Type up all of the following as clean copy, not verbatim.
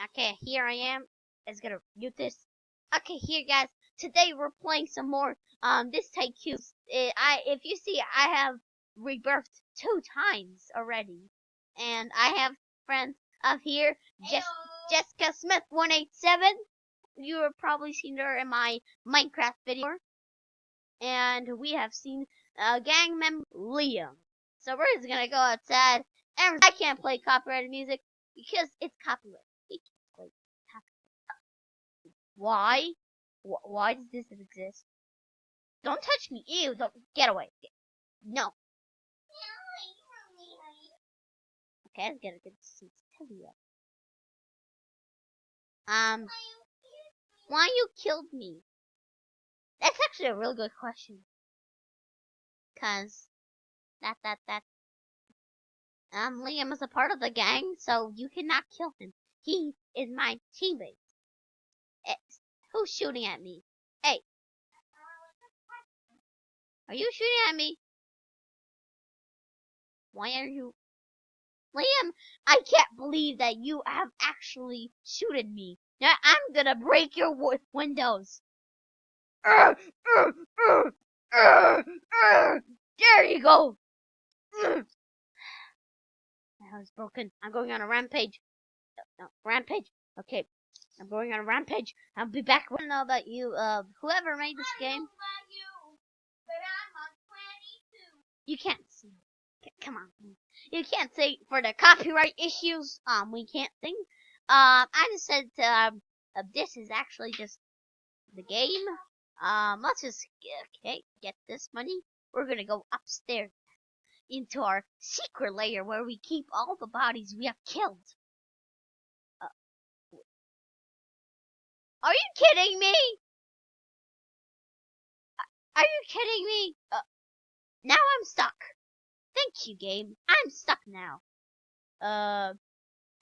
Okay, here I am. It's gonna mute this. Okay, here guys. Today we're playing some more this Tycoons. If you see, I have rebirthed 2 times already, and I have friends up here. Jessica Smith 187. You have probably seen her in my Minecraft video, and we have seen gang member Liam. So we're just gonna go outside, and I can't play copyrighted music because it's copyrighted. Why? Why does this exist? Don't touch me. Ew, don't. Get away. No. Okay, let's get a good sensitivity up. Why you killed me? That's actually a real good question. Cause, Liam is a part of the gang, so you cannot kill him. He is my teammate. Who's shooting at me? Hey. Are you shooting at me? Why are you... Liam, I can't believe that you have actually shooted me. Now I'm gonna break your windows. There you go. My house is broken. I'm going on a rampage. No, rampage. Okay, I'm going on a rampage. I'll be back. I don't know about you, whoever made this game. You can't see. Come on. You can't say for the copyright issues. We can't sing. I just said this is actually just the game. Let's just get this money. We're gonna go upstairs into our secret lair where we keep all the bodies we have killed. Are you kidding me? Are you kidding me? Now I'm stuck. Thank you, game. I'm stuck now. How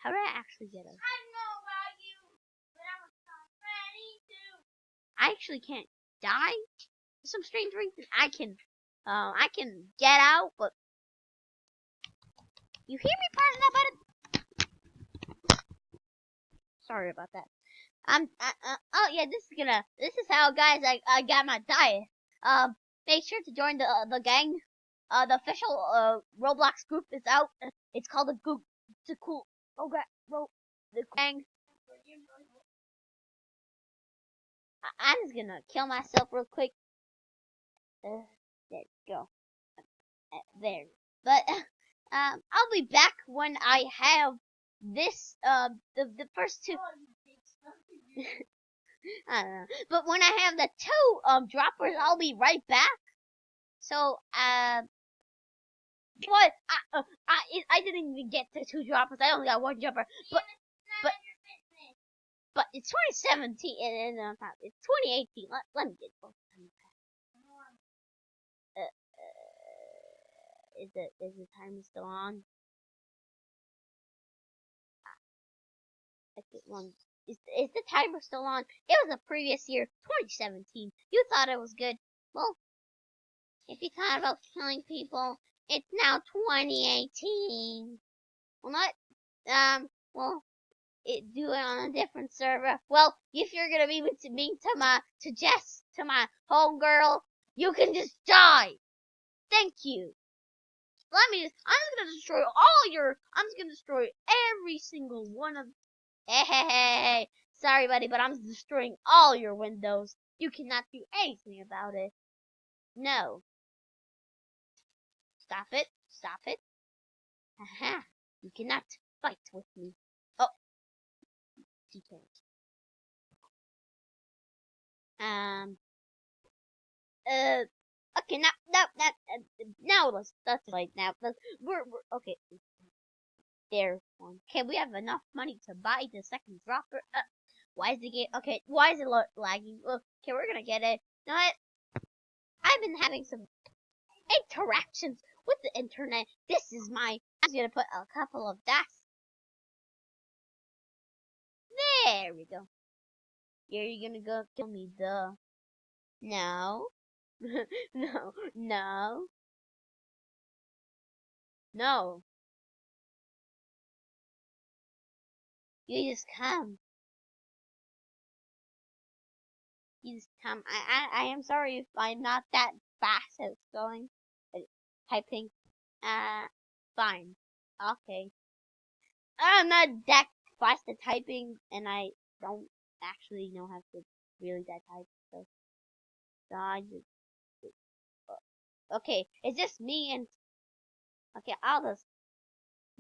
do I actually get out? I know about you, but I was not ready to. I actually can't die. For some strange reason, I can get out, but you hear me pressing that button? Sorry about that. Oh yeah, this is how, guys, I got my diet. Make sure to join the gang. The official Roblox group is out. It's called the cool the gang. I'm just gonna kill myself real quick. There you go. There. But I'll be back when I have this the first 2. I don't know. But when I have the 2 droppers, I'll be right back. So what? I didn't even get the 2 droppers. I only got 1 dropper. But it's 2017 and it's 2018. Let me get both. Is the timer still on? Is the timer still on? It was the previous year, 2017. You thought it was good. Well, if you thought about killing people, it's now 2018. Well, not, well, do it on a different server. Well, if you're gonna be with me to Jess, to my homegirl, you can just die. Thank you. I'm just gonna destroy I'm just gonna destroy every single one of, hey, sorry buddy, but I'm destroying all your windows. You cannot do anything about it. No. Stop it. Aha. You cannot fight with me. Oh. You can't. Okay, now that's right now. We're okay. There one. Okay, we have enough money to buy the second dropper. Why is the game? Okay, why is it lagging? Okay, we're gonna get it. You know what? I've been having some interactions with the internet. This is I'm just gonna put a couple of dots. There we go. You're gonna go kill me, duh. No. No. No. You just come. You just come. I am sorry if I'm not that fast at spelling, typing. Fine. Okay. I'm not that fast at typing, and I don't actually know how to really that type. So I just okay. It's just me and okay. I'll just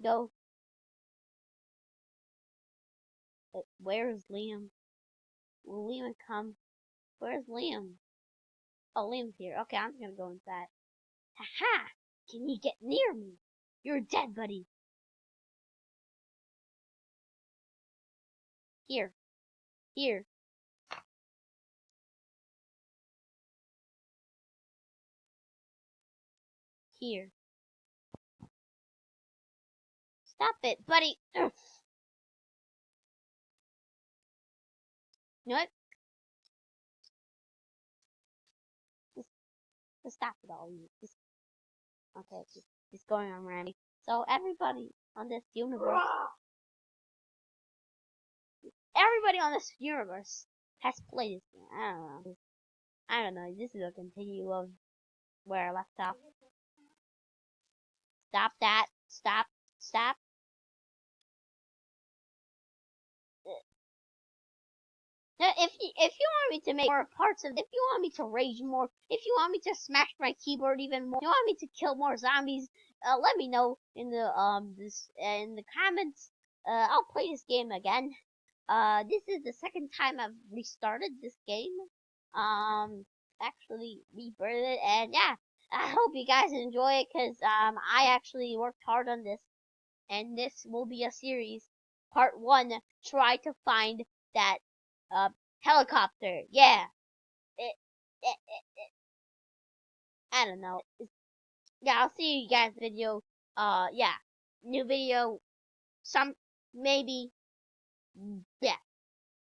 go. Where's Liam? Will Liam come? Where's Liam? Oh, Liam's here. Okay, I'm just gonna go inside. Haha! Can you get near me? You're dead, buddy. Here. Here. Here. Stop it, buddy. Ugh. You know what? Just stop it all. Just okay. Just going on rambling. So everybody on this universe has played this game. I don't know. I don't know. This is a continue of where I left off. Stop that. Stop. Stop. Now, if you want me to make more parts of, if you want me to rage more, if you want me to smash my keyboard even more, if you want me to kill more zombies, let me know in the in the comments. I'll play this game again. This is the second time I've restarted this game. Actually rebirthed it, and yeah, I hope you guys enjoy it, cause I actually worked hard on this, and this will be a series. Part 1, try to find that helicopter. Yeah. It, I don't know. Yeah, I'll see you guys video. Yeah. New video. Some maybe. Yeah.